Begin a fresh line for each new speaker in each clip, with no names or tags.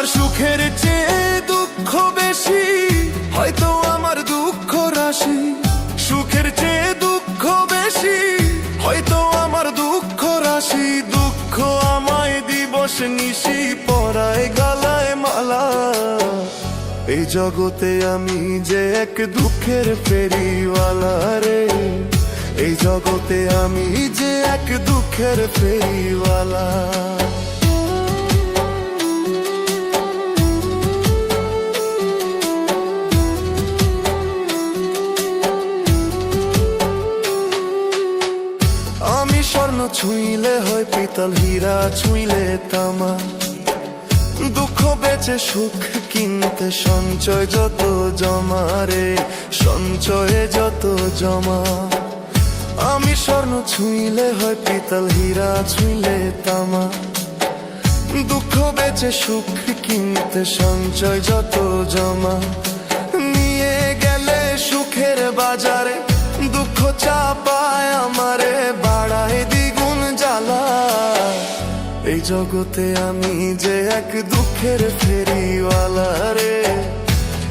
আমার সুখের চেয়ে দুঃখ বেশি, হয়তো আমার দুঃখ রাশি। সুখের চেয়ে দুঃখ বেশি, হয়তো আমার দুঃখ রাশি। দুঃখ আমায় দিবস নিশি পরায় গলায় মালা। এই জগতে আমি যে এক দুঃখের ফেরিওয়ালা রে, এই জগতে আমি যে এক দুঃখের ফেরিওয়ালা। আমি স্বর্ণ ছুঁইলে হয় পিতল, হীরা ছুঁইলে তামা। দুঃখ বেচে সুখ কিনতে সঞ্চয় যত জমা রে, সঞ্চয়ে যত জমা। আমি স্বর্ণ ছুঁইলে হয় পিতল, হীরা ছুঁইলে তামা। দুঃখ বেচে সুখ কিনতে সঞ্চয় যত জমা। নিয়ে গেলে সুখের বাজারে দুঃখ চাপায় আমারে, বাড়ায় দ্বিগুণ জ্বালা। এই জগতে আমি যে এক দুঃখের ফেরিওয়ালা রে,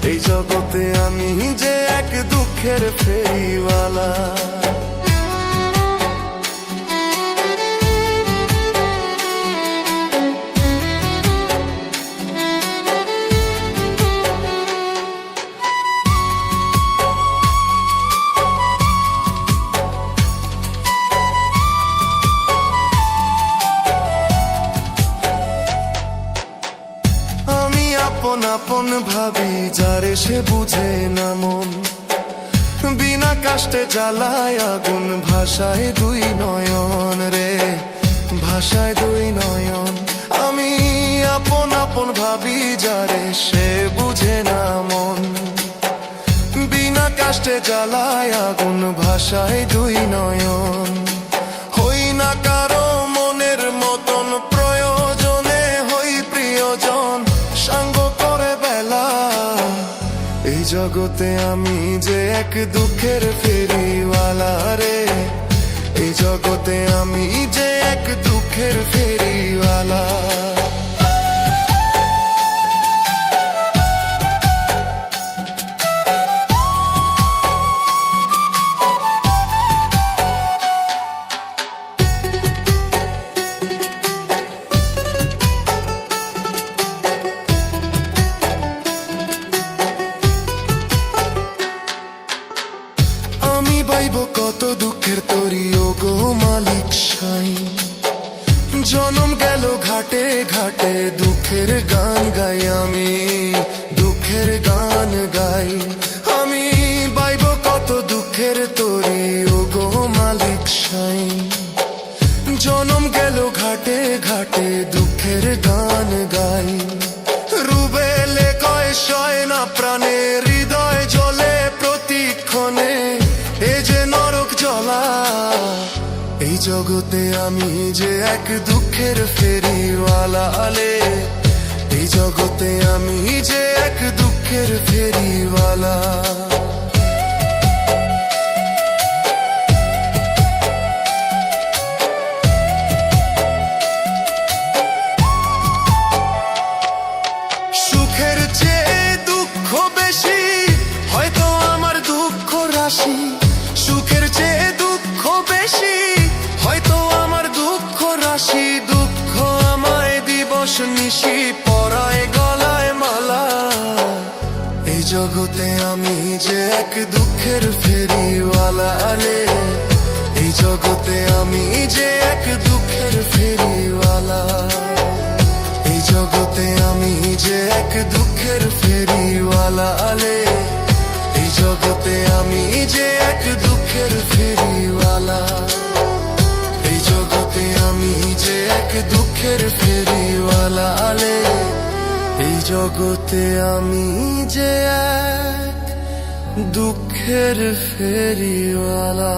এই জগতে আমি যে এক দুঃখের ফেরিওয়ালা। আপন আপন ভাবি যারে সে বুঝে না মন, বিনা কষ্টে জ্বালায় আগুন ভাষায় দুই নয়ন রে, ভাষায় দুই নয়ন। আমি আপন আপন ভাবি যারে সে বুঝে না মন, বিনা কষ্টে জ্বালায় আগুন ভাষায় দুই নয়ন। হই না কারো মনের মতন, প্রয়োজনে হই প্রিয়জন সঙ্গ করে বেলা। এই জগতে আমি যে এক দুঃখের ফেরিওয়ালা রে, এই জগতে আমি যে এক দুঃখের ফেরিওয়ালা। পাইব কত দুঃখের তরি ও গো মালিক সাই। জনম গেল ঘাটে ঘাটে দুঃখের গান গাই আমি, দুঃখের গান গাই আমি। পাইব কত দুঃখের তরি ও গো মালিক সাই। জনম গেল ঘাটে ঘাটে দুঃখের গান গাই। রুবেলে কয় সয় না প্রাণে, হৃদয় জ্বলে প্রতিক্ষণে, এ যে নরক জ্বলা। এই জগতে আমি যে এক দুঃখের ফেরিওয়ালা লে, এই জগতে আমি যে এক দুঃখের ফেরিওয়ালা। সুখের চেয়ে দুঃখ বেশি, হয়তো আমার দুঃখ রাশি। সুখের চেয়ে দুঃখ বেশি, হয়তো আমার দুঃখ রাশি। দুঃখ আমায় দিবস নিশি পরায় গলায় মালা। এই জগতে আমি যে এক দুঃখের ফেরিওয়ালা লে, এই জগতে আমি যে এক দুঃখের ফেরিওয়ালা। এই জগতে আমি যে এক দুঃখের ফেরিওয়ালা লে, এই জগতে আমি যে এক দুঃখের ফেরিওয়ালা। এই জগতে আমি যে এক দুঃখের ফেরিওয়ালা লে, এই জগতে আমি যে এক দুঃখের ফেরিওয়ালা।